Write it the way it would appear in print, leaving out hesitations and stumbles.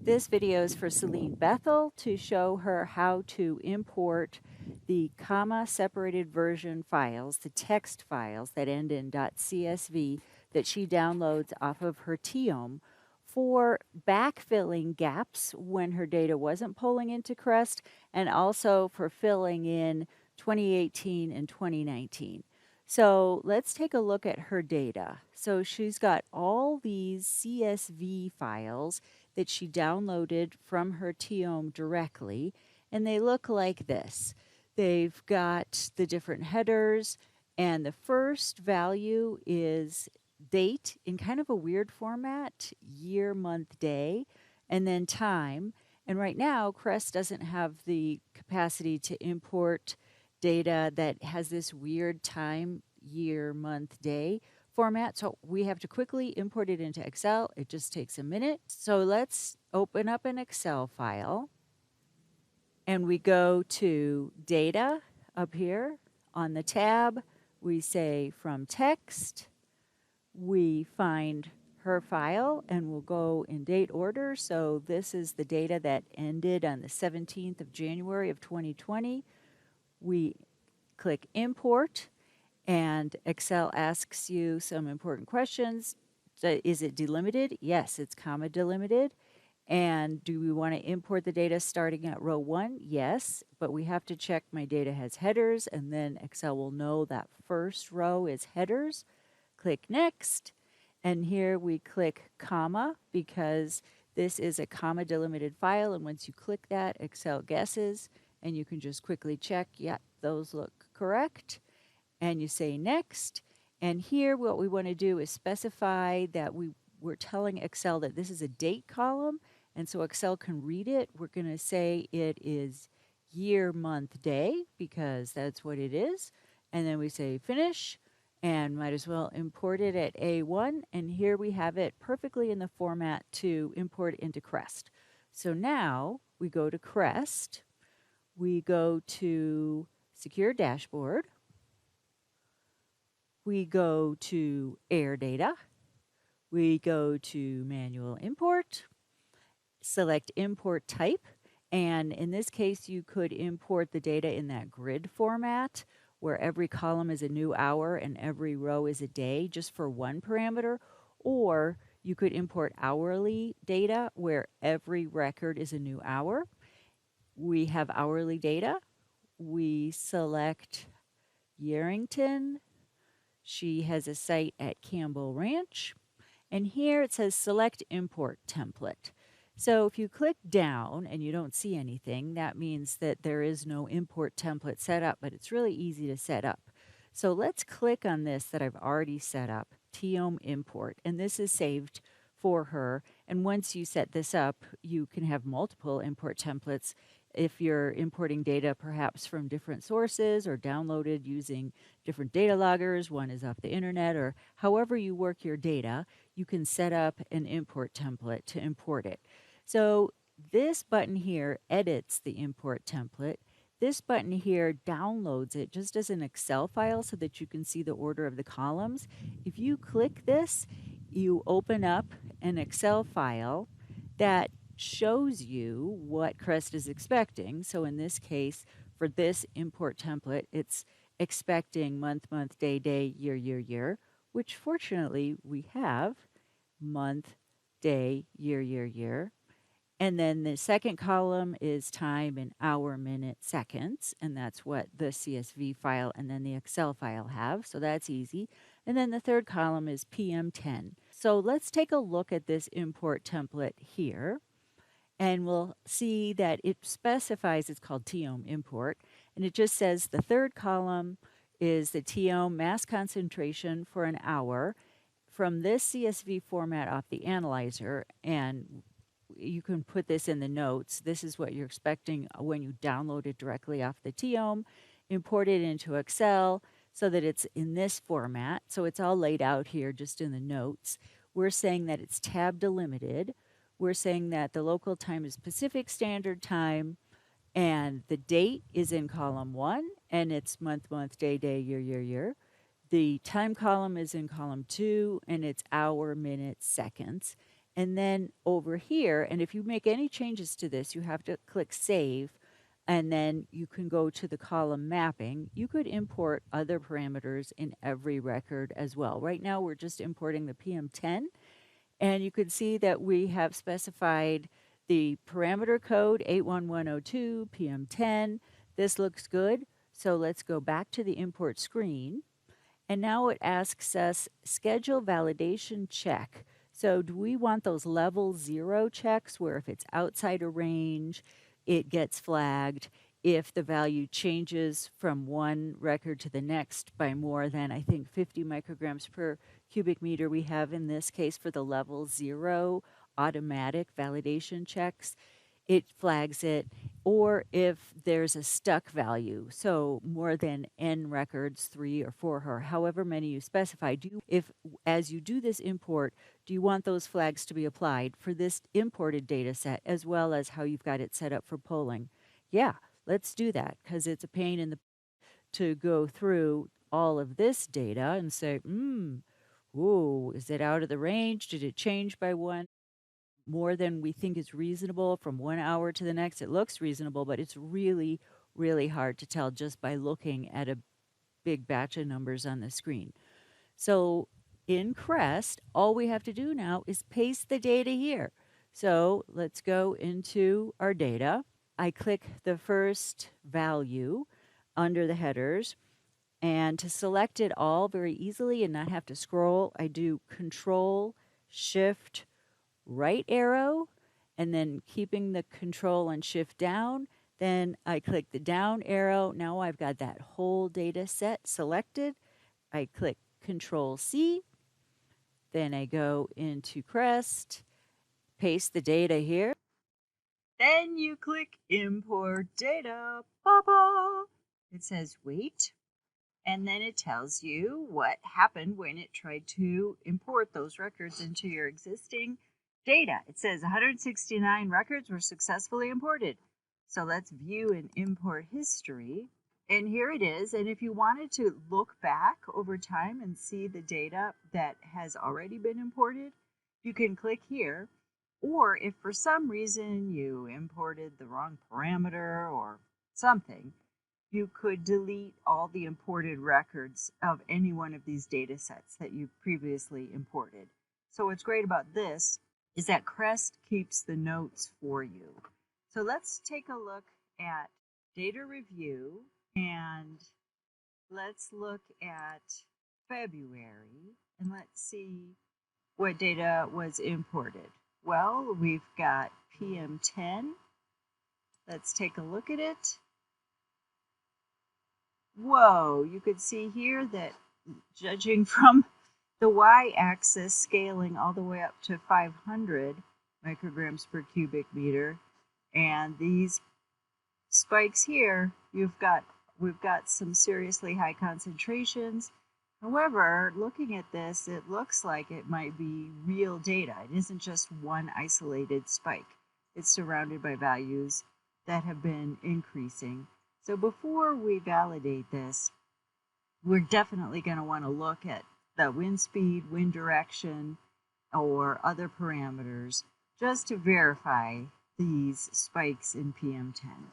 This video is for Celine Bethel to show her how to import the comma-separated version files, the text files that end in .csv that she downloads off of her TEOM for backfilling gaps when her data wasn't pulling into CREST, and also for filling in 2018 and 2019. So let's take a look at her data. So she's got all these CSV files that she downloaded from her TEOM directly, and they look like this. They've got the different headers, and the first value is date in kind of a weird format, year, month, day, and then time. And right now, CREST doesn't have the capacity to import data that has this weird time, year, month, day format. So we have to quickly import it into Excel. It just takes a minute. So let's open up an Excel file. And we go to Data up here on the tab. We say From Text. We find her file and we'll go in date order. So this is the data that ended on the 17th of January of 2020. We click Import, and Excel asks you some important questions. So is it delimited? Yes, it's comma delimited. And do we want to import the data starting at row 1? Yes, but we have to check my data has headers, and then Excel will know that first row is headers. Click Next, and here we click comma because this is a comma delimited file, and once you click that, Excel guesses, and you can just quickly check, yeah, those look correct, and you say Next. And here what we want to do is specify that we're telling Excel that this is a date column, and so Excel can read it. We're going to say it is year, month, day, because that's what it is. And then we say Finish, and might as well import it at A1. And here we have it perfectly in the format to import into CREST. So now we go to CREST. We go to Secure Dashboard. We go to Air Data. We go to Manual Import. Select Import Type. And in this case, you could import the data in that grid format where every column is a new hour and every row is a day just for one parameter. Or you could import hourly data where every record is a new hour. We have hourly data. We select Yerington. She has a site at Campbell Ranch. And here it says Select Import Template. So if you click down and you don't see anything, that means that there is no import template set up, but it's really easy to set up. So let's click on this that I've already set up, TEOM Import, and this is saved for her. And once you set this up, you can have multiple import templates if you're importing data perhaps from different sources or downloaded using different data loggers. One is off the internet, or however you work your data, you can set up an import template to import it. So this button here edits the import template. This button here downloads it just as an Excel file so that you can see the order of the columns. If you click this, you open up an Excel file that shows you what CREST is expecting. So in this case, for this import template, it's expecting month, month, day, day, year, year, year, which fortunately we have month, day, year, year, year. And then the second column is time in hour, minute, seconds, and that's what the CSV file and then the Excel file have, so that's easy. And then the third column is PM10. So let's take a look at this import template here, and we'll see that it specifies, it's called TEOM import, and it just says the third column is the TEOM mass concentration for an hour from this CSV format off the analyzer, and you can put this in the notes. This is what you're expecting when you download it directly off the TEOM, import it into Excel so that it's in this format. So it's all laid out here just in the notes. We're saying that it's tab delimited. We're saying that the local time is Pacific Standard Time, and the date is in column 1, and it's month, month, day, day, year, year, year. The time column is in column 2, and it's hour, minute, seconds. And then over here, and if you make any changes to this, you have to click Save, and then you can go to the column mapping. You could import other parameters in every record as well. Right now, we're just importing the PM10, and you can see that we have specified the parameter code 81102 PM10. This looks good. So let's go back to the import screen. And now it asks us schedule validation check. So do we want those level 0 checks where if it's outside a range, it gets flagged? If the value changes from one record to the next by more than, I think, 50 micrograms per cubic meter, we have in this case for the level 0 automatic validation checks, it flags it. Or if there's a stuck value, so more than n records, 3 or 4 or however many you specify, if as you do this import, do you want those flags to be applied for this imported data set as well as how you've got it set up for polling? Yeah, let's do that, because it's a pain in the to go through all of this data and say, ooh, is it out of the range? Did it change by one? More than we think is reasonable from 1 hour to the next? It looks reasonable, but it's really, really hard to tell just by looking at a big batch of numbers on the screen. So in Crest, all we have to do now is paste the data here. So let's go into our data. I click the first value under the headers, and to select it all very easily and not have to scroll, I do Control Shift right arrow, and then keeping the Control and Shift down. Then I click the down arrow. Now I've got that whole data set selected. I click Control C. Then I go into Crest, paste the data here. Then you click Import Data. Ba-ba. It says wait. And then it tells you what happened when it tried to import those records into your existing data. It says 169 records were successfully imported. So let's view and import history. And here it is. And if you wanted to look back over time and see the data that has already been imported, you can click here. Or if for some reason you imported the wrong parameter or something, you could delete all the imported records of any one of these data sets that you've previously imported. So what's great about this is that Crest keeps the notes for you. So let's take a look at data review, and let's look at February, and let's see what data was imported. Well, we've got PM10. Let's take a look at it. Whoa, you could see here that judging from the y-axis scaling all the way up to 500 micrograms per cubic meter, and these spikes here, we've got some seriously high concentrations. However, looking at this, it looks like it might be real data. It isn't just one isolated spike. It's surrounded by values that have been increasing. So before we validate this, we're definitely going to want to look at the wind speed, wind direction, or other parameters just to verify these spikes in PM10.